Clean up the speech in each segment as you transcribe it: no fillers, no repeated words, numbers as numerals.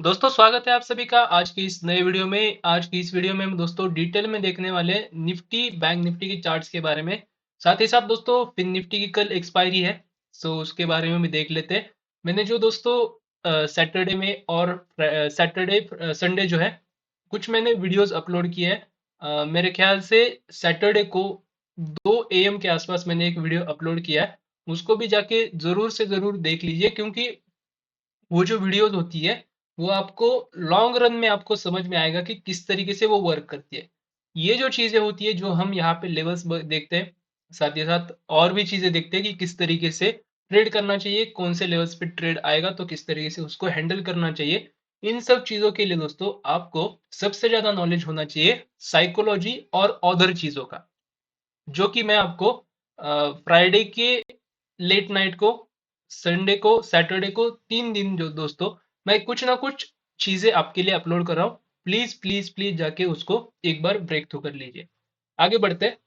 दोस्तों स्वागत है आप सभी का आज की इस नए वीडियो में। आज की इस वीडियो में हम दोस्तों डिटेल में देखने वाले हैं निफ्टी बैंक निफ्टी के चार्ट्स के बारे में। साथ ही साथ दोस्तों फिन निफ्टी की कल एक्सपायरी है, सो उसके बारे में भी देख लेते हैं। मैंने जो दोस्तों सैटरडे में और सैटरडे संडे जो है कुछ मैंने वीडियोस अपलोड किए हैं। मेरे ख्याल से सैटरडे को 2 AM के आसपास मैंने एक वीडियो अपलोड किया है। उसको भी जाके जरूर से जरूर देख लीजिए, क्योंकि वो जो वीडियोस होती है वो आपको लॉन्ग रन में आपको समझ में आएगा कि किस तरीके से वो वर्क करती है। ये जो चीजें होती है जो हम यहाँ पे लेवल्स देखते हैं, साथ ही साथ और भी चीजें देखते हैं कि किस तरीके से ट्रेड करना चाहिए, कौन से लेवल्स पे ट्रेड आएगा तो किस तरीके से उसको हैंडल करना चाहिए। इन सब चीजों के लिए दोस्तों आपको सबसे ज्यादा नॉलेज होना चाहिए साइकोलॉजी और अदर चीजों का, जो कि मैं आपको फ्राइडे के लेट नाइट को, संडे को, सैटरडे को 3 दिन जो दोस्तों मैं कुछ ना कुछ चीजें आपके लिए अपलोड कर रहा हूँ। प्लीज प्लीज प्लीज जाके उसको एक बार ब्रेक थ्रू कर लीजिए। आगे बढ़ते हैं।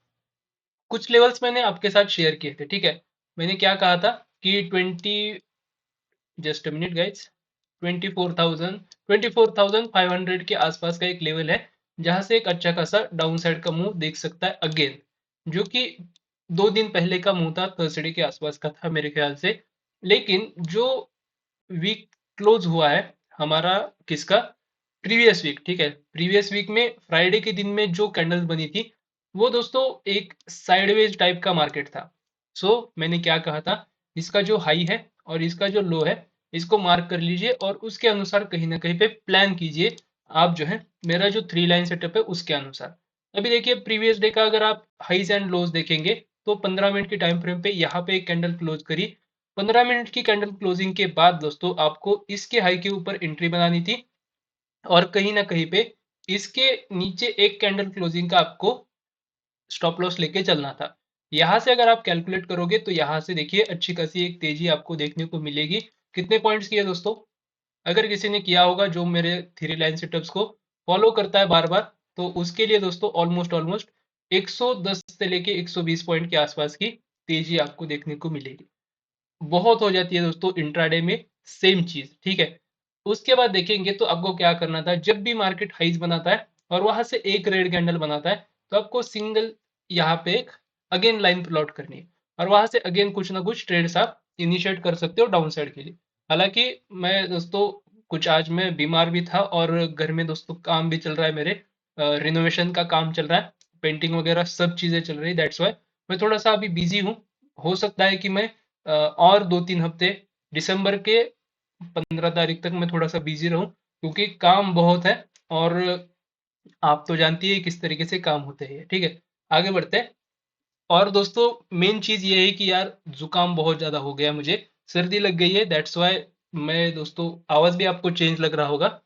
कुछ लेवल्स मैंने आपके साथ शेयर किए थे, ठीक है। मैंने क्या कहा था कि 24,000 24,500 के आसपास का एक लेवल है जहां से एक अच्छा खासा डाउन साइड का मूव देख सकता है अगेन, जो कि 2 दिन पहले का मूव था, थर्सडे के आसपास का था मेरे ख्याल से। लेकिन जो वीक क्लोज हुआ है हमारा, किसका, प्रीवियस वीक, ठीक है। प्रीवियस वीक में फ्राइडे के दिन में जो कैंडल्स बनी थी वो दोस्तों एक साइडवेज टाइप का मार्केट था। मैंने क्या कहा था, इसका जो हाई है और इसका जो लो है इसको मार्क कर लीजिए और उसके अनुसार कहीं ना कहीं पे प्लान कीजिए आप, जो है मेरा जो 3 लाइन सेटअप है उसके अनुसार। अभी देखिए प्रीवियस डे का अगर आप हाईज एंड लोज देखेंगे तो 15 मिनट की टाइम फ्रेम पे यहाँ पे एक कैंडल क्लोज करी। 15 मिनट की कैंडल क्लोजिंग के बाद दोस्तों आपको इसके हाई के ऊपर एंट्री बनानी थी और कहीं ना कहीं पे इसके नीचे एक कैंडल क्लोजिंग का आपको स्टॉप लॉस लेके चलना था। यहाँ से अगर आप कैलकुलेट करोगे तो यहाँ से देखिए अच्छी खासी एक तेजी आपको देखने को मिलेगी। कितने पॉइंट्स की है दोस्तों, अगर किसी ने किया होगा जो मेरे 3 लाइन सेटअप्स को फॉलो करता है बार बार, तो उसके लिए दोस्तों ऑलमोस्ट ऑलमोस्ट 110 से लेके 120 पॉइंट के आसपास की तेजी आपको देखने को मिलेगी। बहुत हो जाती है दोस्तों इंट्राडे में सेम चीज, ठीक है। उसके बाद देखेंगे तो आपको क्या करना था, जब भी मार्केट हाइज बनाता है और वहां से एक रेड कैंडल बनाता है तो आपको सिंगल यहाँ पे एक अगेन लाइन प्लॉट करनी है और वहां से अगेन कुछ ना कुछ ट्रेड्स आप इनिशिएट कर सकते हो डाउन साइड के लिए। हालांकि मैं दोस्तों कुछ आज मैं बीमार भी था और घर में दोस्तों काम भी चल रहा है, मेरे रिनोवेशन का काम चल रहा है, पेंटिंग वगैरह सब चीजें चल रही, दैट्स वाई मैं थोड़ा सा अभी बिजी हूँ। हो सकता है कि मैं और 2-3 हफ्ते, दिसंबर के 15 तारीख तक मैं थोड़ा सा बिजी रहूं, क्योंकि काम बहुत है और आप तो जानती है किस तरीके से काम होते हैं, ठीक है। आगे बढ़ते हैं। और दोस्तों मेन चीज ये है कि यार जुकाम बहुत ज्यादा हो गया है मुझे, सर्दी लग गई है, दैट्स वाई मैं दोस्तों आवाज भी आपको चेंज लग रहा होगा।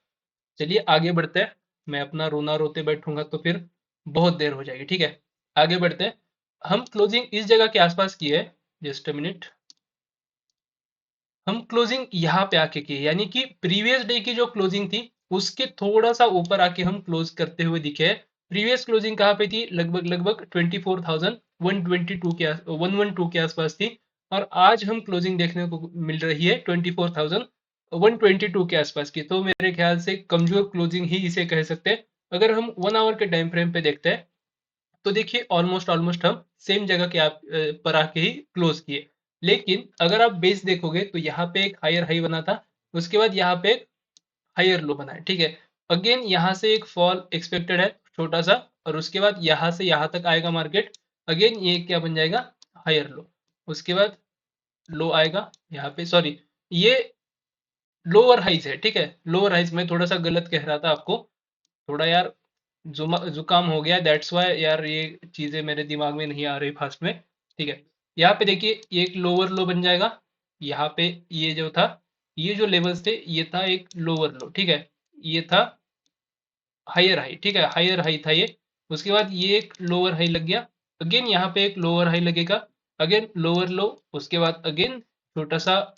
चलिए आगे बढ़ते हैं। मैं अपना रोना रोते बैठूंगा तो फिर बहुत देर हो जाएगी, ठीक है। आगे बढ़ते हैं। हम क्लोजिंग इस जगह के आसपास की है, जस्ट अ मिनट। हम क्लोजिंग यहाँ पे आके की है, यानी कि प्रीवियस डे की जो क्लोजिंग थी उसके थोड़ा सा ऊपर आके हम क्लोज करते हुए दिखे हैं। प्रीवियस क्लोजिंग कहाँ पे थी, लगभग लगभग 24,122 के 112 के आसपास थी। और आज हम क्लोजिंग देखने को मिल रही है 24,122 के आसपास की, तो मेरे ख्याल से कमजोर क्लोजिंग ही इसे कह सकते हैं। अगर हम 1 आवर के टाइम फ्रेम पे देखते हैं तो देखिए ऑलमोस्ट ऑलमोस्ट हम सेम जगह के पर आके ही क्लोज किए। लेकिन अगर आप बेस देखोगे तो यहाँ पे एक हायर हाई बना था, उसके बाद यहाँ पे एक हायर लो बना है, ठीक है। अगेन यहाँ से एक फॉल एक्सपेक्टेड है छोटा सा, और उसके बाद यहाँ से यहाँ तक आएगा मार्केट। अगेन ये क्या बन जाएगा, हायर लो। उसके बाद लो आएगा यहाँ पे, सॉरी ये लोअर हाइज है, ठीक है। लोअर हाइज में थोड़ा सा गलत कह रहा था आपको, थोड़ा यार जुकाम हो गया, दैट्स वाई यार ये चीजें मेरे दिमाग में नहीं आ रही फास्ट में, ठीक है। यहाँ पे देखिए ये एक लोअर लो बन जाएगा। यहाँ पे ये जो था, ये जो लेवल्स थे ये था एक लोअर लो, ठीक है। ये था हायर हाई, ठीक है, हायर हाई था ये। उसके बाद ये एक लोअर हाई लग गया। अगेन यहाँ पे एक लोअर हाई लगेगा, अगेन लोअर लो। उसके बाद अगेन छोटा सा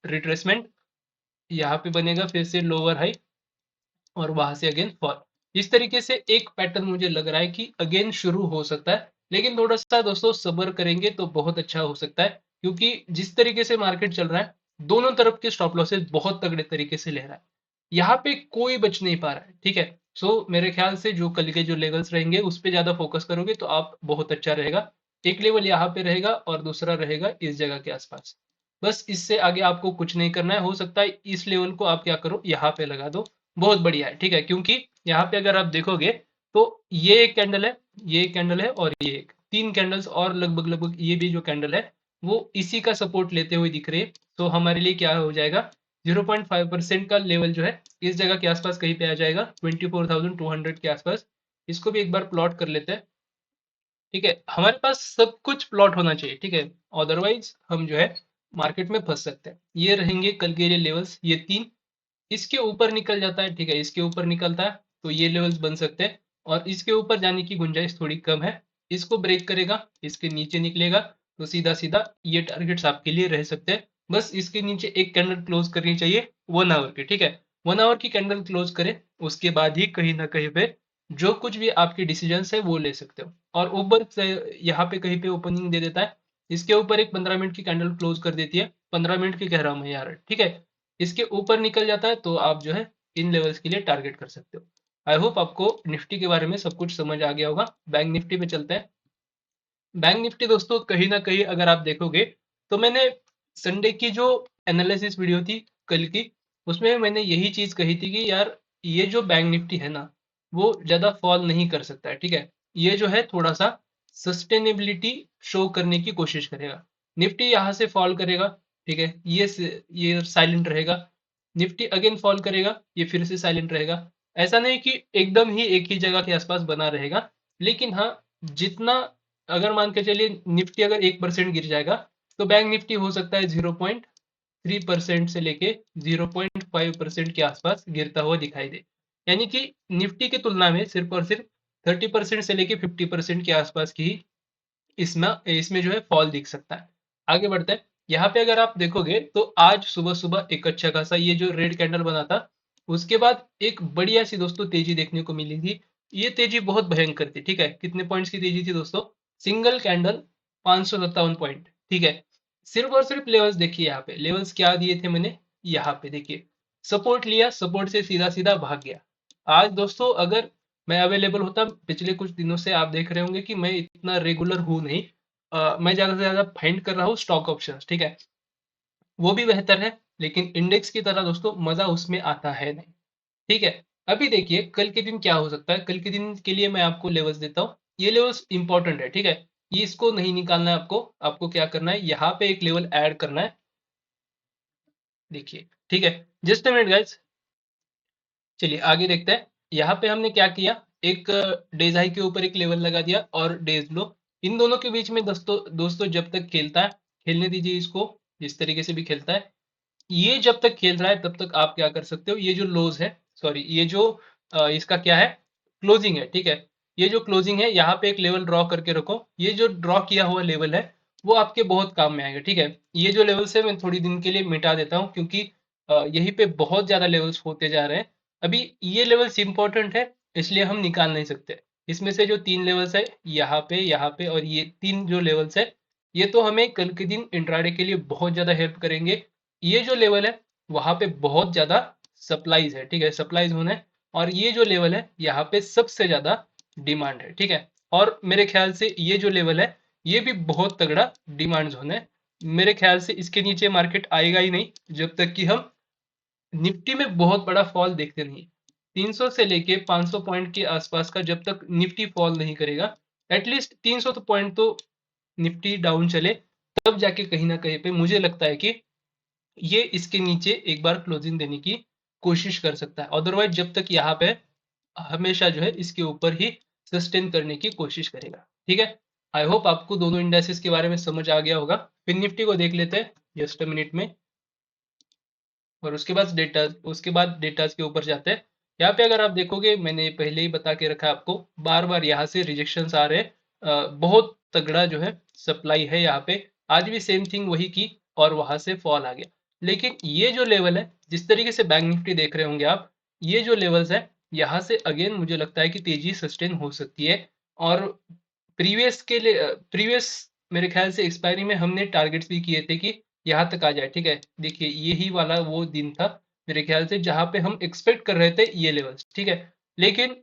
रिट्रेसमेंट, यहाँ पे बनेगा फिर से लोअर हाई और वहां से अगेन फॉल। इस तरीके से एक पैटर्न मुझे लग रहा है कि अगेन शुरू हो सकता है, लेकिन थोड़ा सा दोस्तों सब्र करेंगे तो बहुत अच्छा हो सकता है, क्योंकि जिस तरीके से मार्केट चल रहा है दोनों तरफ के स्टॉप लॉसेस बहुत तगड़े तरीके से ले रहा है। यहाँ पे कोई बच नहीं पा रहा है, ठीक है। सो मेरे ख्याल से जो कल के जो लेवल्स रहेंगे उस पे ज्यादा फोकस करोगे तो आप बहुत अच्छा रहेगा। एक लेवल यहाँ पे रहेगा और दूसरा रहेगा इस जगह के आसपास। बस इससे आगे आपको कुछ नहीं करना है। हो सकता है इस लेवल को आप क्या करो, यहाँ पे लगा दो, बहुत बढ़िया है, ठीक है। क्योंकि यहाँ पे अगर आप देखोगे तो ये एक कैंडल है, ये एक कैंडल है और ये एक, तीन कैंडल्स और लगभग लगभग ये भी जो कैंडल है वो इसी का सपोर्ट लेते हुए दिख रही है। तो हमारे लिए क्या हो जाएगा, 0.5% का लेवल जो है इस जगह के आसपास कहीं पे आ जाएगा, 24,200 के आसपास। इसको भी एक बार प्लॉट कर लेते हैं, ठीक है। हमारे पास सब कुछ प्लॉट होना चाहिए, ठीक है। अदरवाइज हम जो है मार्केट में फंस सकते हैं। ये रहेंगे कल के लिए लेवल्स, ये तीन। इसके ऊपर निकल जाता है, ठीक है, इसके ऊपर निकलता है तो ये लेवल्स बन सकते हैं और इसके ऊपर जाने की गुंजाइश थोड़ी कम है। इसको ब्रेक करेगा, इसके नीचे निकलेगा तो सीधा सीधा ये टारगेट्स आपके लिए रह सकते हैं। बस इसके नीचे एक कैंडल क्लोज करनी चाहिए 1 आवर की, ठीक है। 1 आवर की कैंडल क्लोज करें, उसके बाद ही कहीं ना कहीं पे जो कुछ भी आपके डिसीजन है वो ले सकते हो। और ऊपर से यहाँ पे कहीं पे ओपनिंग दे देता है, इसके ऊपर एक 15 मिनट की कैंडल क्लोज कर देती है, 15 मिनट की कह रहा हूँ मैं यार, ठीक है। इसके ऊपर निकल जाता है तो आप जो है इन लेवल्स के लिए टारगेट कर सकते हो। आई होप आपको निफ्टी के बारे में सब कुछ समझ आ गया होगा। बैंक निफ्टी पे चलते हैं। बैंक निफ्टी दोस्तों कहीं ना कहीं अगर आप देखोगे तो मैंने संडे की जो एनालिसिस वीडियो थी कल की, उसमें मैंने यही चीज कही थी कि यार ये जो बैंक निफ्टी है ना वो ज्यादा फॉल नहीं कर सकता है, ठीक है। ये जो है थोड़ा सा सस्टेनेबिलिटी शो करने की कोशिश करेगा। निफ्टी यहाँ से फॉल करेगा, ठीक है, ये साइलेंट रहेगा। निफ्टी अगेन फॉल करेगा, ये फिर से साइलेंट रहेगा। ऐसा नहीं कि एकदम ही एक ही जगह के आसपास बना रहेगा, लेकिन हाँ जितना, अगर मान के चलिए निफ्टी अगर 1% गिर जाएगा तो बैंक निफ्टी हो सकता है 0.3% से लेके 0.5% के आसपास गिरता हुआ दिखाई दे। यानी कि निफ्टी की तुलना में सिर्फ और सिर्फ 30% से लेके 50% के आसपास की ही इसमें इसमें जो है फॉल दिख सकता है। आगे बढ़ते हैं। यहाँ पे अगर आप देखोगे तो आज सुबह सुबह एक अच्छा खासा ये जो रेड कैंडल बना था, उसके बाद एक बढ़िया सी दोस्तों तेजी देखने को मिली थी। ये तेजी बहुत भयंकर थी, ठीक है। कितने पॉइंट्स की तेजी थी दोस्तों, सिंगल कैंडल 557 पॉइंट, ठीक है। सिर्फ और सिर्फ लेवल्स देखिए, यहाँ पे लेवल्स क्या दिए थे मैंने, यहाँ पे देखिए सपोर्ट लिया, सपोर्ट से सीधा सीधा भाग गया। आज दोस्तों अगर मैं अवेलेबल होता, पिछले कुछ दिनों से आप देख रहे होंगे कि मैं इतना रेगुलर हूं नहीं, मैं ज्यादा से ज्यादा फाइंड कर रहा हूँ स्टॉक ऑप्शंस, ठीक है। वो भी बेहतर है लेकिन इंडेक्स की तरह दोस्तों मजा उसमें आता है नहीं, ठीक है। अभी देखिए कल के दिन क्या हो सकता है, कल के दिन के लिए मैं आपको लेवल्स देता हूँ। ये लेवल्स इंपॉर्टेंट है, ठीक है। ये इसको नहीं निकालना है आपको। आपको क्या करना है, यहाँ पे एक लेवल ऐड करना है, देखिए, ठीक है। जस्ट अ मिनट गाइस, चलिए आगे देखते हैं। यहाँ पे हमने क्या किया, एक डेज हाई के ऊपर एक लेवल लगा दिया और डेज लो, इन दोनों के बीच में दोस्तों दोस्तों जब तक खेलता है, खेलने दीजिए इसको, जिस तरीके से भी खेलता है। ये जब तक खेल रहा है तब तक आप क्या कर सकते हो, ये जो लोज है, सॉरी ये जो इसका क्या है, क्लोजिंग है, ठीक है। ये जो क्लोजिंग है यहाँ पे एक लेवल ड्रॉ करके रखो। ये जो ड्रॉ किया हुआ लेवल है वो आपके बहुत काम में आएगा, ठीक है। ये जो लेवल्स है मैं थोड़ी दिन के लिए मिटा देता हूँ क्योंकि यहीं पे बहुत ज्यादा लेवल्स होते जा रहे हैं। अभी ये लेवल्स इंपॉर्टेंट है इसलिए हम निकाल नहीं सकते। इसमें से जो तीन लेवल्स है, यहाँ पे और ये तीन जो लेवल्स है, ये तो हमें कल के दिन इंट्राडे के लिए बहुत ज्यादा हेल्प करेंगे। ये जो लेवल है वहां पे बहुत ज्यादा सप्लाईज है, ठीक है, सप्लाईज होना है। और ये जो लेवल है यहाँ पे सबसे ज्यादा डिमांड है, ठीक है। और मेरे ख्याल से ये जो लेवल है ये भी बहुत तगड़ा डिमांड जोन है। मेरे ख्याल से इसके नीचे मार्केट आएगा ही नहीं जब तक कि हम निफ्टी में बहुत बड़ा फॉल देखते नहीं। 300 से लेके 500 पॉइंट के आसपास का जब तक निफ्टी फॉल नहीं करेगा, एटलीस्ट 300 तो पॉइंट तो निफ्टी डाउन चले, तब जाके कहीं ना कहीं पे मुझे लगता है कि ये इसके नीचे एक बार क्लोजिंग देने की कोशिश कर सकता है। अदरवाइज जब तक यहाँ पे हमेशा जो है इसके ऊपर ही सस्टेन करने की कोशिश करेगा, ठीक है। आई होप आपको दोनों इंडेक्सेस के बारे में समझ आ गया होगा। फिर निफ्टी को देख लेते हैं जस्ट अ मिनट में, और उसके बाद डेटाज के ऊपर जाते हैं। यहाँ पे अगर आप देखोगे मैंने पहले ही बता के रखा है आपको, बार बार यहाँ से रिजेक्शंस आ रहे हैं। बहुत तगड़ा जो है सप्लाई है यहाँ पे। आज भी सेम थिंग वही की और वहां से फॉल आ गया। लेकिन ये जो लेवल है, जिस तरीके से बैंक निफ्टी देख रहे होंगे आप, ये जो लेवल्स है यहाँ से अगेन मुझे लगता है कि तेजी सस्टेन हो सकती है। और प्रीवियस मेरे ख्याल से एक्सपायरी में हमने टारगेट्स भी किए थे कि यहाँ तक आ जाए, ठीक है। देखिए यही वाला वो दिन था मेरे ख्याल से, जहां पे हम एक्सपेक्ट कर रहे थे ये लेवल्स, ठीक है। लेकिन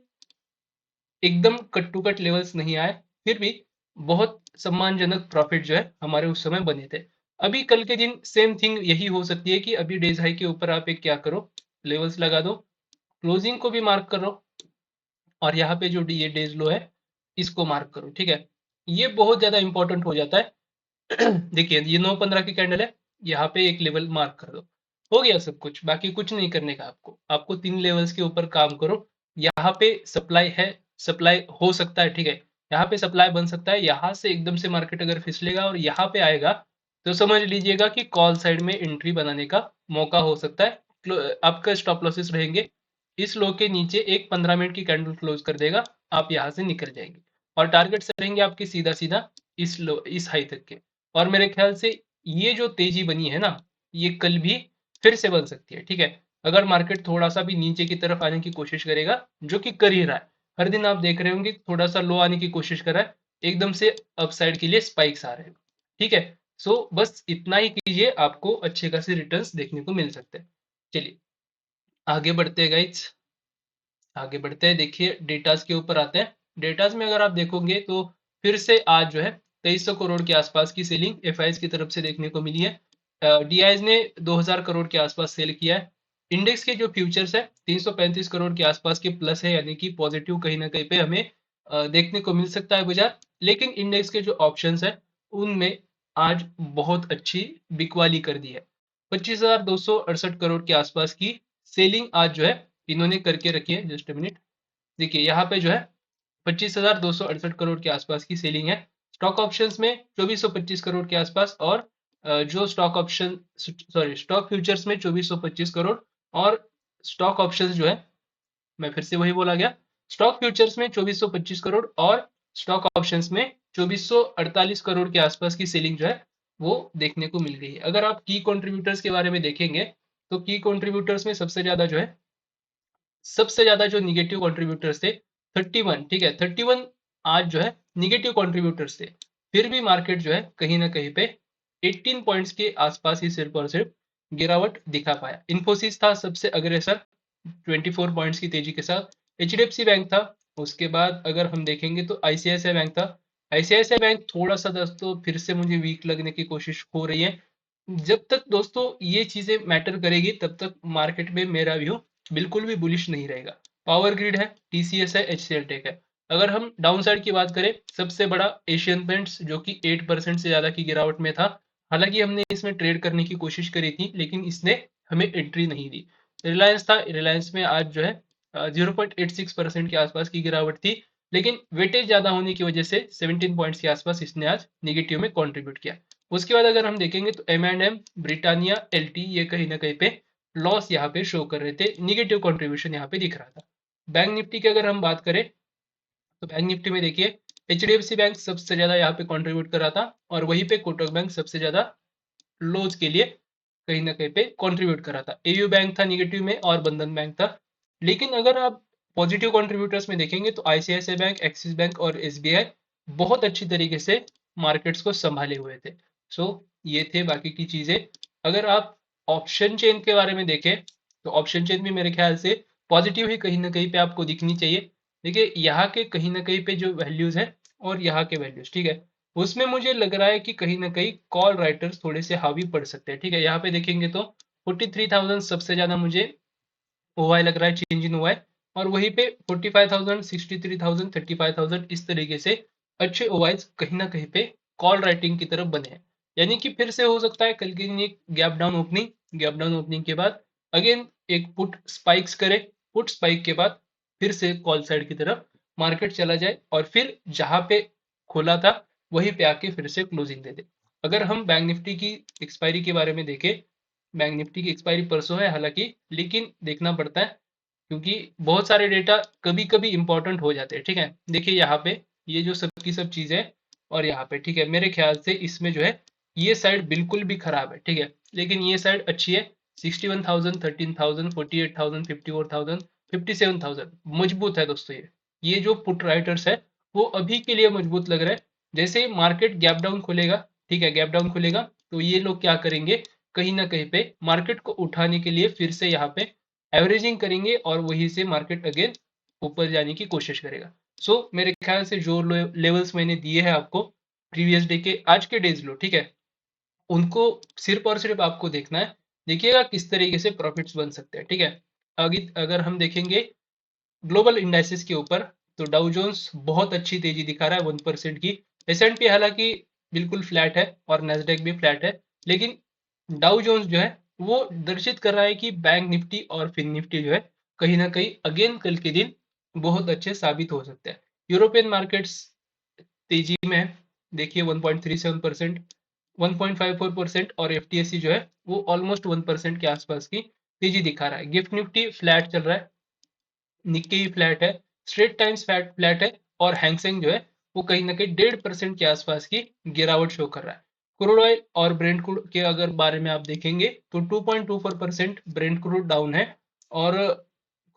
एकदम कट टू कट लेवल्स नहीं आए, फिर भी बहुत सम्मानजनक प्रॉफिट जो है हमारे उस समय बने थे। अभी कल के दिन सेम थिंग यही हो सकती है कि अभी डेज हाई के ऊपर आप एक क्या करो, लेवल्स लगा दो, क्लोजिंग को भी मार्क करो, और यहाँ पे जो ये डेज लो है इसको मार्क करो, ठीक है। ये बहुत ज्यादा इंपॉर्टेंट हो जाता है। देखिए ये 9:15 की कैंडल है, यहाँ पे एक लेवल मार्क कर दो, हो गया सब कुछ, बाकी कुछ नहीं करने का आपको। आपको 3 लेवल्स के ऊपर काम करो। यहाँ पे सप्लाई है, सप्लाई हो सकता है, ठीक है, यहाँ पे सप्लाई बन सकता है, यहाँ से एकदम से मार्केट अगर फिसलेगा और यहाँ पे आएगा तो समझ लीजिएगा कि कॉल साइड में एंट्री बनाने का मौका हो सकता है। आपका स्टॉप लॉसेस रहेंगे, इस लो के नीचे एक 15 मिनट की कैंडल क्लोज कर देगा, आप यहाँ से निकल जाएंगे, और टारगेट्स रहेंगे आपके सीधा सीधा इस लो, इस हाई तक के। और मेरे ख्याल से ये जो तेजी बनी है ना, ये कल भी फिर से बन सकती है, ठीक है। अगर मार्केट थोड़ा सा भी नीचे की तरफ आने की कोशिश करेगा, जो कि कर ही रहा है, हर दिन आप देख रहे होंगे थोड़ा सा लो आने की कोशिश कर रहा है, एकदम से अपसाइड के लिए स्पाइक्स आ रहे हैं, ठीक है। सो बस इतना ही कीजिए, आपको अच्छे खासे रिटर्न्स देखने को मिल सकते हैं। चलिए आगे बढ़ते हैं गाइज, आगे बढ़ते हैं। देखिए डेटाज के ऊपर आते हैं। डेटाज में अगर आप देखोगे तो फिर से आज जो है 2300 करोड़ के आसपास की सेलिंग एफआईज की तरफ से देखने को मिली है। डीआईज ने 2000 करोड़ के आसपास सेल किया है। इंडेक्स के जो फ्यूचर्स है 335 करोड़ के आसपास के प्लस है, यानी कि पॉजिटिव कहीं ना कहीं पे हमें देखने को मिल सकता है बाजार। लेकिन इंडेक्स के जो ऑप्शंस है उनमें आज बहुत अच्छी बिकवाली कर दी है। 25,268 करोड़ के आसपास की सेलिंग आज जो है इन्होंने करके रखी है। जस्ट मिनट, देखिए यहाँ पे जो है 25,268 करोड़ के आसपास की सेलिंग है। स्टॉक ऑप्शंस में 2425 करोड़ के आसपास, और जो stock option, sorry stock futures में 2425 करोड़, और स्टॉक ऑप्शंस जो है, मैं फिर से वही बोला गया, स्टॉक फ्यूचर्स में 2425 करोड़ और स्टॉक ऑप्शंस में 2448 करोड़ के आसपास की सेलिंग जो है वो देखने को मिल गई है। अगर आप की कंट्रीब्यूटर्स के बारे में देखेंगे तो की कंट्रीब्यूटर्स में सबसे ज्यादा जो है, सबसे ज्यादा जो निगेटिव कंट्रीब्यूटर्स थे 31, ठीक है, 31 आज जो है निगेटिव कंट्रीब्यूटर्स थे। फिर भी मार्केट जो है कहीं ना कहीं पे 18 पॉइंट्स के आसपास ही सिर्फ और सिर्फ गिरावट दिखा पाया। इन्फोसिस था सबसे अग्रेसर 24 पॉइंट्स की तेजी के साथ, एचडीएफसी बैंक था, उसके बाद अगर हम देखेंगे तो आईसीआईसीआई बैंक था। आईसीआईसीआई बैंक थोड़ा सा दोस्तों फिर से मुझे वीक लगने की कोशिश हो रही है। जब तक दोस्तों ये चीजें मैटर करेगी तब तक मार्केट में मेरा व्यू बिल्कुल भी बुलिश नहीं रहेगा। पावर ग्रिड है, टीसीएस है, एचसीएल टेक है। अगर हम डाउन साइड की बात करें, सबसे बड़ा एशियन पेंट्स जो कि 8% से ज्यादा की गिरावट में था। हालांकि हमने इसमें ट्रेड करने की कोशिश करी थी लेकिन इसने हमें एंट्री नहीं दी। रिलायंस था, रिलायंस में आज जो है 0.86% के आसपास की गिरावट थी, लेकिन वेटेज ज्यादा होने की वजह से 17 पॉइंट्स के आसपास इसने आज निगेटिव में कॉन्ट्रीब्यूट किया। उसके बाद अगर हम देखेंगे तो M&M, ब्रिटानिया, एलटी, ये कहीं ना कहीं पे लॉस यहाँ पे शो कर रहे थे, निगेटिव कंट्रीब्यूशन यहाँ पे दिख रहा था। बैंक निफ्टी की अगर हम बात करें तो बैंक निफ्टी में देखिए एचडीएफसी बैंक सबसे ज्यादा यहाँ पे कंट्रीब्यूट कर रहा था, और वहीं पे कोटक बैंक सबसे ज्यादा लोज के लिए कहीं ना कहीं पे कंट्रीब्यूट कर रहा था। एयू बैंक था निगेटिव में, और बंधन बैंक था। लेकिन अगर आप पॉजिटिव कंट्रीब्यूटर्स में देखेंगे तो आईसीआईसीआई बैंक, एक्सिस बैंक और एसबीआई बहुत अच्छी तरीके से मार्केट्स को संभाले हुए थे। सो ये थे बाकी की चीजें। अगर आप ऑप्शन चेन के बारे में देखें तो ऑप्शन चेन भी मेरे ख्याल से पॉजिटिव ही कहीं ना कहीं पे आपको दिखनी चाहिए। देखिए यहाँ के कहीं ना कहीं पे जो वैल्यूज है और यहाँ के वैल्यूज, ठीक है, उसमें मुझे लग रहा है कि कहीं ना कहीं कॉल राइटर्स थोड़े से हावी पड़ सकते हैं, ठीक है। यहाँ पे देखेंगे तो 43,000 सबसे ज्यादा मुझे ओवाई लग रहा है, चेंज इन ओवाई, और वहीं पे 45,000, 63,000, 35,000 इस तरीके से अच्छे ओवाइज कहीं ना कहीं पे कॉल राइटिंग की तरफ बने हैं। यानी कि फिर से हो सकता है कल के दिन एक gap down opening, gap down opening के बाद अगेन एक पुट स्पाइक्स करे, पुट स्पाइक के बाद फिर से कॉल साइड की तरफ मार्केट चला जाए, और फिर जहां पे खोला था वहीं पे आके फिर से क्लोजिंग दे दे। अगर हम बैंक निफ्टी की एक्सपायरी के बारे में देखें, बैंक निफ्टी की एक्सपायरी परसों है हालांकि, लेकिन देखना पड़ता है क्योंकि बहुत सारे डेटा कभी कभी इंपॉर्टेंट हो जाते हैं, ठीक है। देखिए यहाँ पे ये जो सब की सब चीजें, और यहाँ पे ठीक है, मेरे ख्याल से इसमें जो है ये साइड बिल्कुल भी खराब है, ठीक है, लेकिन ये साइड अच्छी है। 61,000, 13,000, 48,000, 54,000, 57,000 मजबूत है दोस्तों। ये जो पुट राइटर्स है वो अभी के लिए मजबूत लग रहा है। जैसे मार्केट गैप डाउन खुलेगा, ठीक है, गैप डाउन खुलेगा तो ये लोग क्या करेंगे, कहीं ना कहीं पे मार्केट को उठाने के लिए फिर से यहाँ पे एवरेजिंग करेंगे और वहीं से मार्केट अगेन ऊपर जाने की कोशिश करेगा। सो मेरे ख्याल से जो लेवल्स मैंने दिए हैं आपको प्रीवियस डे के, आज के डेज लो, ठीक है, उनको सिर्फ और सिर्फ आपको देखना है। देखिएगा किस तरीके से प्रॉफिट्स बन सकते हैं, ठीक है। आगे अगर हम देखेंगे ग्लोबल इंडाइसेस के ऊपर, तो डाउ जोन्स बहुत अच्छी तेजी दिखा रहा है 1% की। एस&पी हालांकि बिल्कुल फ्लैट है और नेस्डेक भी फ्लैट है, लेकिन डाउ जोन्स जो है वो दर्शित कर रहा है कि बैंक निफ्टी और फिन निफ्टी जो है कहीं ना कहीं अगेन कल के दिन बहुत अच्छे साबित हो सकते हैं। यूरोपियन मार्केट्स तेजी में है, देखिए 1.37%, 1.54%, और एफटीएससी जो है वो ऑलमोस्ट 1% के आसपास की तेजी दिखा रहा है। गिफ्ट निफ्टी फ्लैट चल रहा है, निक्की फ्लैट है, स्ट्रेट टाइम्स फ्लैट है, और हैंगसेंग जो है वो कहीं ना कहीं 1.5% के आसपास की गिरावट शो कर रहा है। क्रूड ऑयल और ब्रेंट क्रूड के अगर बारे में आप देखेंगे तो 2.24% ब्रेंट क्रूड डाउन है, और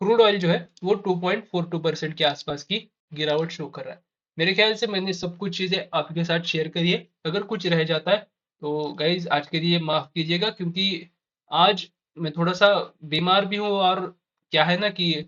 क्रूड ऑयल जो है वो 2.42% के आसपास की गिरावट शो कर रहा है। मेरे ख्याल से मैंने सब कुछ चीजें आपके साथ शेयर करी है। अगर कुछ रह जाता है तो गाइज आज के लिए माफ कीजिएगा, क्योंकि आज मैं थोड़ा सा बीमार भी हूँ, और क्या है ना कि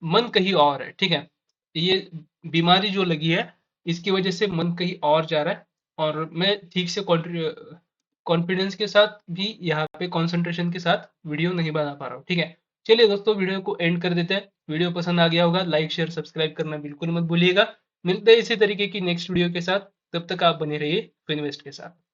मन कहीं और है, ठीक है। ये बीमारी जो लगी है इसकी वजह से मन कहीं और जा रहा है, और मैं ठीक से कॉन्फिडेंस के साथ भी यहाँ पे कंसंट्रेशन के साथ वीडियो नहीं बना पा रहा हूँ, ठीक है। चलिए दोस्तों, वीडियो को एंड कर देते हैं। वीडियो पसंद आ गया होगा, लाइक शेयर सब्सक्राइब करना बिल्कुल मत भूलिएगा। मिलते हैं इसी तरीके की नेक्स्ट वीडियो के साथ, तब तक आप बने रहिए फिनवेस्ट के साथ।